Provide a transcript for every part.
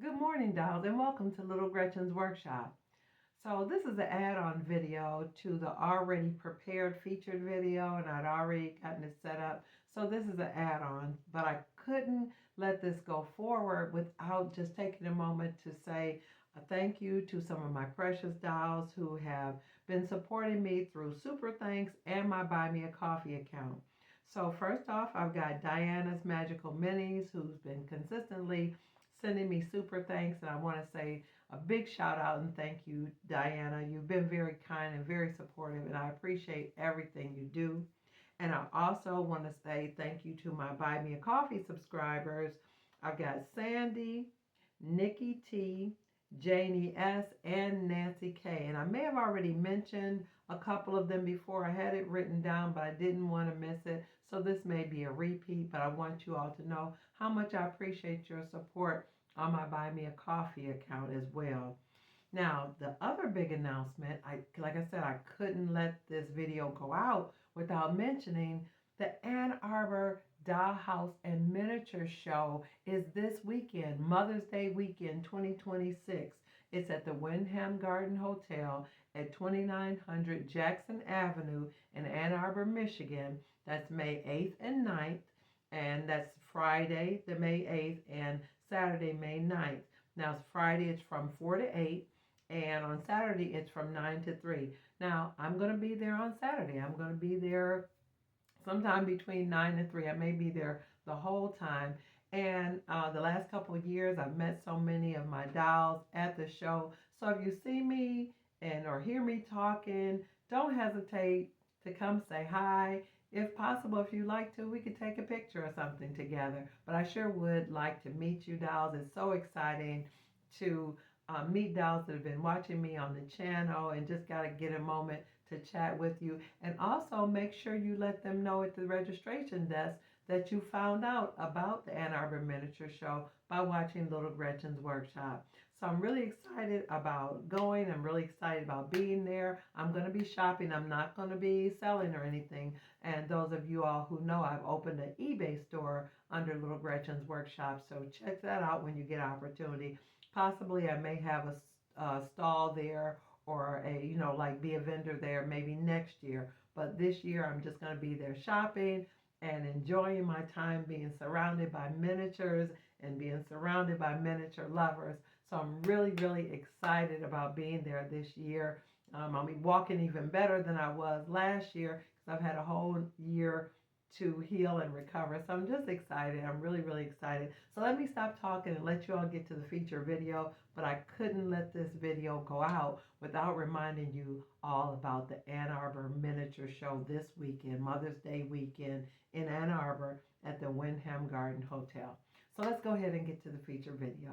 Good morning, dolls, and welcome to Little Gretchen's workshop. So this is an add-on video to the already prepared featured video, and I'd already gotten it set up. So this is an add-on, but I couldn't let this go forward without just taking a moment to say a thank you to some of my precious dolls who have been supporting me through Super Thanks and my Buy Me a Coffee account. So first off, I've got Diana's Magical Minis, who's been consistently sending me super thanks, and I want to say a big shout out and thank you, Diana. You've been very kind and very supportive, and I appreciate everything you do. And I also want to say thank you to my Buy Me a Coffee subscribers. I've got Sandy, Nikki T, Janie S, and Nancy K. And I may have already mentioned a couple of them before. I had it written down, but I didn't want to miss it. So this may be a repeat, but I want you all to know how much I appreciate your support on my Buy Me a Coffee account as well. Now, the other big announcement, like I said, I couldn't let this video go out without mentioning the Ann Arbor Dollhouse and Miniature Show is this weekend, Mother's Day weekend 2026. It's at the Wyndham Garden Hotel at 2900 Jackson Avenue in Ann Arbor, Michigan. That's May 8th and 9th, and that's Friday, the May 8th, and Saturday, May 9th. Now, it's Friday, it's from 4 to 8, and on Saturday, it's from 9 to 3. Now, I'm going to be there on Saturday. I'm going to be there sometime between 9 and 3. I may be there the whole time. And the last couple of years, I've met so many of my dolls at the show. So if you see me or hear me talking, don't hesitate to come say hi. If possible, if you'd like to, we could take a picture or something together. But I sure would like to meet you, dolls. It's so exciting to meet dolls that have been watching me on the channel and just got to get a moment to chat with you. And also make sure you let them know at the registration desk that you found out about the Ann Arbor Miniature Show by watching Little Gretchen's workshop. So I'm really excited about going. I'm really excited about being there. I'm going to be shopping. I'm not going to be selling or anything. And those of you all who know, I've opened an eBay store under Little Gretchen's workshop. So check that out when you get an opportunity. Possibly I may have a stall there or like be a vendor there maybe next year. But this year I'm just going to be there shopping and enjoying my time being surrounded by miniatures and being surrounded by miniature lovers. So I'm really, really excited about being there this year. I'll be walking even better than I was last year because I've had a whole year to heal and recover. So I'm just excited. I'm really, really excited. So let me stop talking and let you all get to the feature video. But I couldn't let this video go out without reminding you all about the Ann Arbor Miniature Show this weekend, Mother's Day weekend in Ann Arbor at the Wyndham Garden Hotel. So let's go ahead and get to the feature video.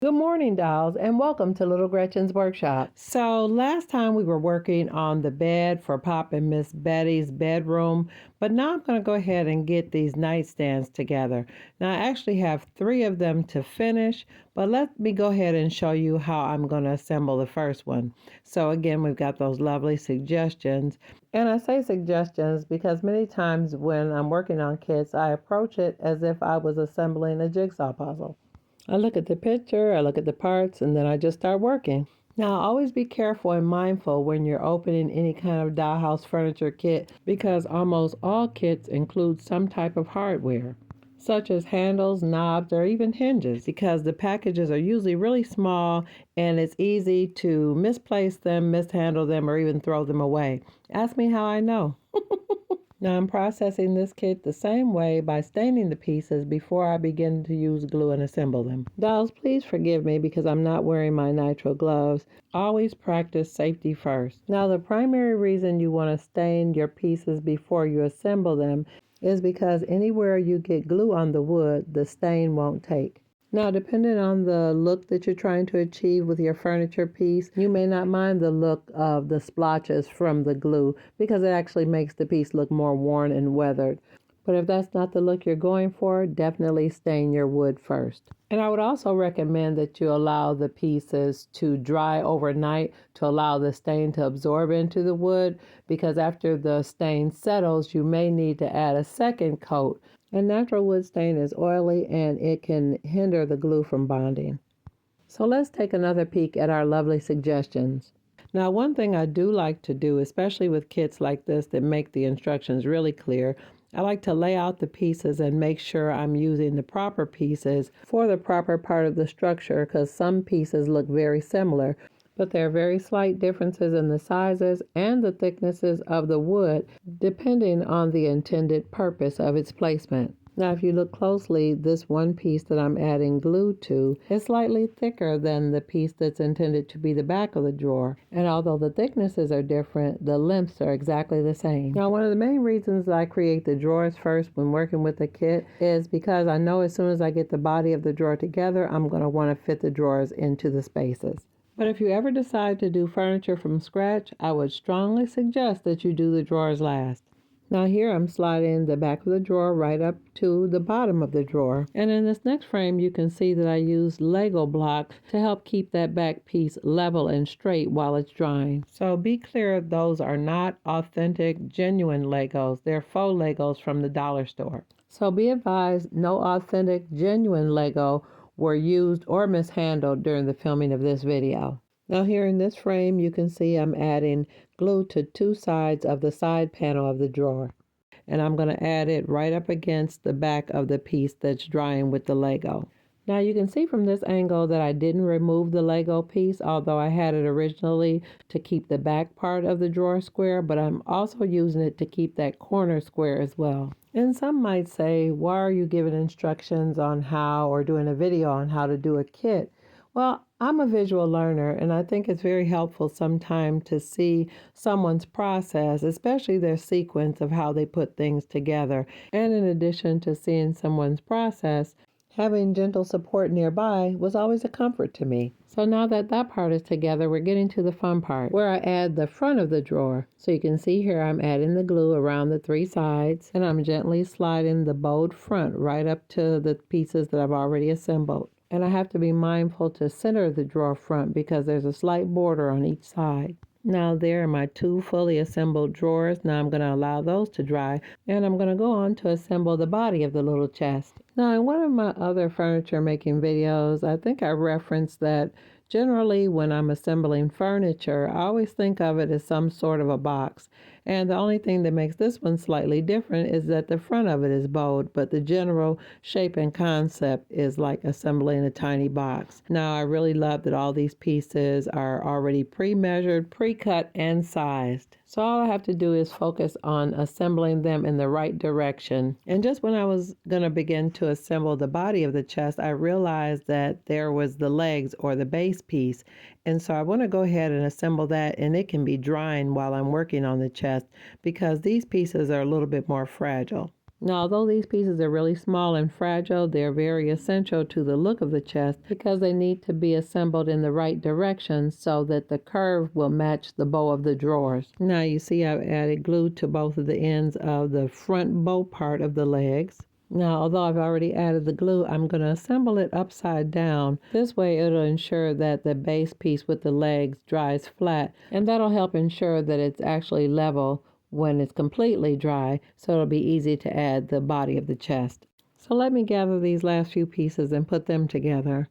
Good morning, dolls, and welcome to Little Gretchen's workshop. So last time we were working on the bed for Pop and Miss Betty's bedroom, but now I'm going to go ahead and get these nightstands together. Now I actually have 3 of them to finish, but let me go ahead and show you how I'm going to assemble the first one. So again, we've got those lovely suggestions. And I say suggestions because many times when I'm working on kits, I approach it as if I was assembling a jigsaw puzzle. I look at the picture, I look at the parts, and then I just start working. Now, always be careful and mindful when you're opening any kind of dollhouse furniture kit because almost all kits include some type of hardware, such as handles, knobs, or even hinges, because the packages are usually really small and it's easy to misplace them, mishandle them, or even throw them away. Ask me how I know. Now I'm processing this kit the same way by staining the pieces before I begin to use glue and assemble them. Dolls, please forgive me because I'm not wearing my nitrile gloves. Always practice safety first. Now the primary reason you want to stain your pieces before you assemble them is because anywhere you get glue on the wood, the stain won't take. Now, depending on the look that you're trying to achieve with your furniture piece, you may not mind the look of the splotches from the glue because it actually makes the piece look more worn and weathered. But if that's not the look you're going for, definitely stain your wood first. And I would also recommend that you allow the pieces to dry overnight to allow the stain to absorb into the wood, because after the stain settles, you may need to add a second coat. And natural wood stain is oily and it can hinder the glue from bonding. So let's take another peek at our lovely suggestions. Now, one thing I do like to do, especially with kits like this that make the instructions really clear, I like to lay out the pieces and make sure I'm using the proper pieces for the proper part of the structure, because some pieces look very similar, but there are very slight differences in the sizes and the thicknesses of the wood depending on the intended purpose of its placement. Now, if you look closely, this one piece that I'm adding glue to is slightly thicker than the piece that's intended to be the back of the drawer. And although the thicknesses are different, the lengths are exactly the same. Now, one of the main reasons I create the drawers first when working with a kit is because I know as soon as I get the body of the drawer together, I'm going to want to fit the drawers into the spaces. But if you ever decide to do furniture from scratch, I would strongly suggest that you do the drawers last. Now here I'm sliding the back of the drawer right up to the bottom of the drawer. And in this next frame, you can see that I used Lego blocks to help keep that back piece level and straight while it's drying. So be clear, those are not authentic, genuine Legos. They're faux Legos from the dollar store. So be advised, no authentic, genuine Lego were used or mishandled during the filming of this video. Now here in this frame, you can see I'm adding glue to two sides of the side panel of the drawer. And I'm going to add it right up against the back of the piece that's drying with the Lego. Now you can see from this angle that I didn't remove the Lego piece, although I had it originally to keep the back part of the drawer square, but I'm also using it to keep that corner square as well. And some might say, why are you giving instructions on how, or doing a video on how to do a kit? Well, I'm a visual learner, and I think it's very helpful sometimes to see someone's process, especially their sequence of how they put things together. And in addition to seeing someone's process, having gentle support nearby was always a comfort to me. So now that that part is together, we're getting to the fun part, where I add the front of the drawer. So you can see here I'm adding the glue around the three sides, and I'm gently sliding the bowed front right up to the pieces that I've already assembled. And I have to be mindful to center the drawer front because there's a slight border on each side. Now there are my two fully assembled drawers. Now I'm going to allow those to dry, and I'm going to go on to assemble the body of the little chest. Now in one of my other furniture making videos, I think I referenced that generally when I'm assembling furniture, I always think of it as some sort of a box. And the only thing that makes this one slightly different is that the front of it is bowed, but the general shape and concept is like assembling a tiny box. Now, I really love that all these pieces are already pre-measured, pre-cut, and sized. So all I have to do is focus on assembling them in the right direction. And just when I was going to begin to assemble the body of the chest, I realized that there was the legs or the base piece. And so I want to go ahead and assemble that, and it can be drying while I'm working on the chest because these pieces are a little bit more fragile. Now, although these pieces are really small and fragile, they're very essential to the look of the chest because they need to be assembled in the right direction so that the curve will match the bow of the drawers. Now, you see I've added glue to both of the ends of the front bow part of the legs. Now, although I've already added the glue, I'm going to assemble it upside down. This way it'll ensure that the base piece with the legs dries flat, and that'll help ensure that it's actually level when it's completely dry, so it'll be easy to add the body of the chest. So let me gather these last few pieces and put them together.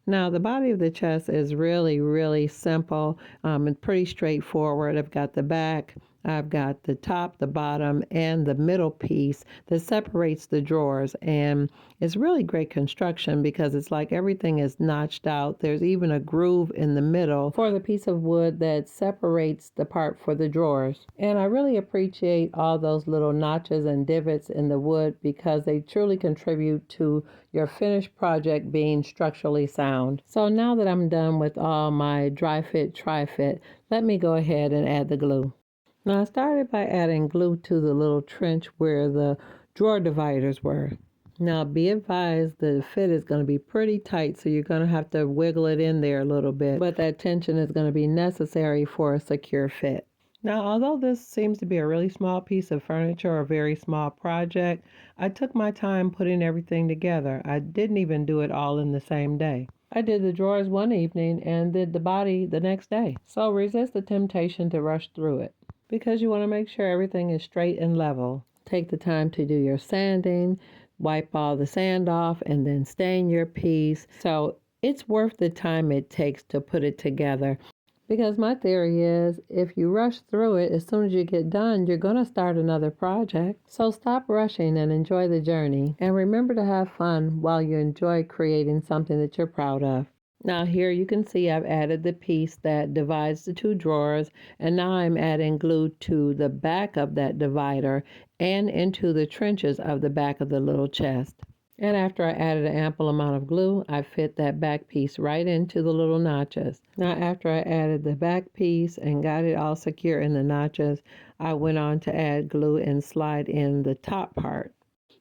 Now, the body of the chest is really, really simple and pretty straightforward. I've got the back, I've got the top, the bottom, and the middle piece that separates the drawers. And it's really great construction because it's like everything is notched out. There's even a groove in the middle for the piece of wood that separates the part for the drawers. And I really appreciate all those little notches and divots in the wood because they truly contribute to your finished project being structurally sound. So now that I'm done with all my dry fit, tri fit, let me go ahead and add the glue. Now, I started by adding glue to the little trench where the drawer dividers were. Now, be advised the fit is going to be pretty tight, so you're going to have to wiggle it in there a little bit, but that tension is going to be necessary for a secure fit. Now, although this seems to be a really small piece of furniture or a very small project, I took my time putting everything together. I didn't even do it all in the same day. I did the drawers one evening and did the body the next day. So resist the temptation to rush through it because you want to make sure everything is straight and level. Take the time to do your sanding, wipe all the sand off, and then stain your piece. So it's worth the time it takes to put it together. Because my theory is if you rush through it, as soon as you get done, you're going to start another project. So stop rushing and enjoy the journey. And remember to have fun while you enjoy creating something that you're proud of. Now here you can see I've added the piece that divides the two drawers, and now I'm adding glue to the back of that divider and into the trenches of the back of the little chest. And after I added an ample amount of glue, I fit that back piece right into the little notches. Now after I added the back piece and got it all secure in the notches, I went on to add glue and slide in the top part.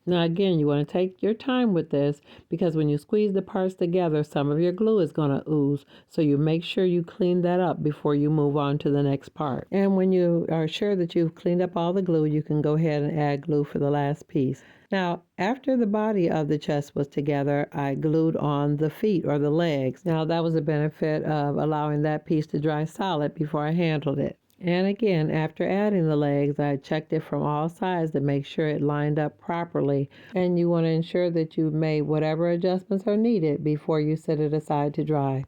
Now again, you want to take your time with this because when you squeeze the parts together, some of your glue is going to ooze. So you make sure you clean that up before you move on to the next part. And when you are sure that you've cleaned up all the glue, you can go ahead and add glue for the last piece. Now, after the body of the chest was together, I glued on the feet or the legs. Now, that was a benefit of allowing that piece to dry solid before I handled it. And again, after adding the legs, I checked it from all sides to make sure it lined up properly. And you want to ensure that you've made whatever adjustments are needed before you set it aside to dry.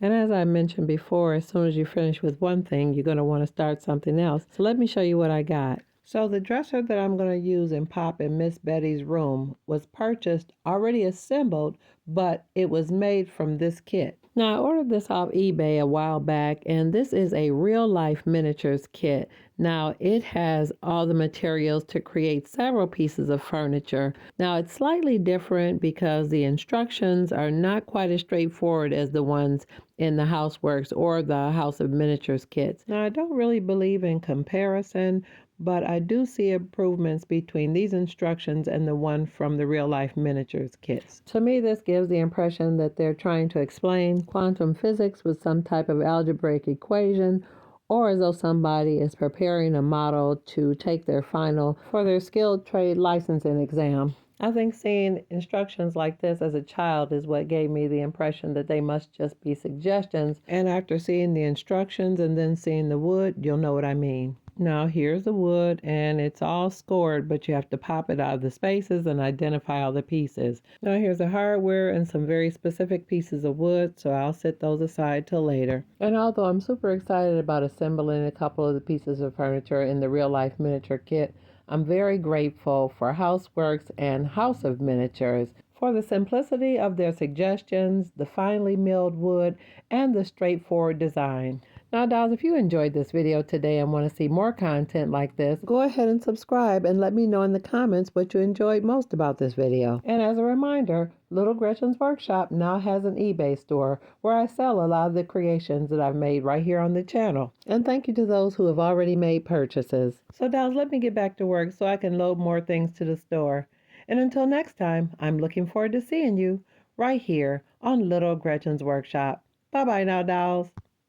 And as I mentioned before, as soon as you finish with one thing, you're going to want to start something else. So let me show you what I got. So the dresser that I'm going to use in Pop and Miss Betty's room was purchased already assembled, but it was made from this kit. Now I ordered this off eBay a while back, and this is a real life miniatures kit. Now it has all the materials to create several pieces of furniture. Now it's slightly different because the instructions are not quite as straightforward as the ones in the HOUSEWORKS or the House of Miniatures kits. Now I don't really believe in comparison, but I do see improvements between these instructions and the one from the real life miniatures kits. To me, this gives the impression that they're trying to explain quantum physics with some type of algebraic equation, or as though somebody is preparing a model to take their final for their skilled trade licensing exam. I think seeing instructions like this as a child is what gave me the impression that they must just be suggestions, and after seeing the instructions and then seeing the wood, you'll know what I mean. Now here's the wood, and it's all scored, but you have to pop it out of the spaces and identify all the pieces. Now here's the hardware and some very specific pieces of wood, so I'll set those aside till later. And although I'm super excited about assembling a couple of the pieces of furniture in the real life miniature kit, I'm very grateful for HOUSEWORKS and House of Miniatures for the simplicity of their suggestions, the finely milled wood, and the straightforward design. Now, dolls, if you enjoyed this video today and want to see more content like this, go ahead and subscribe and let me know in the comments what you enjoyed most about this video. And as a reminder, Little Gretchen's Workshop now has an eBay store where I sell a lot of the creations that I've made right here on the channel. And thank you to those who have already made purchases. So, dolls, let me get back to work so I can load more things to the store. And until next time, I'm looking forward to seeing you right here on Little Gretchen's Workshop. Bye-bye now, dolls.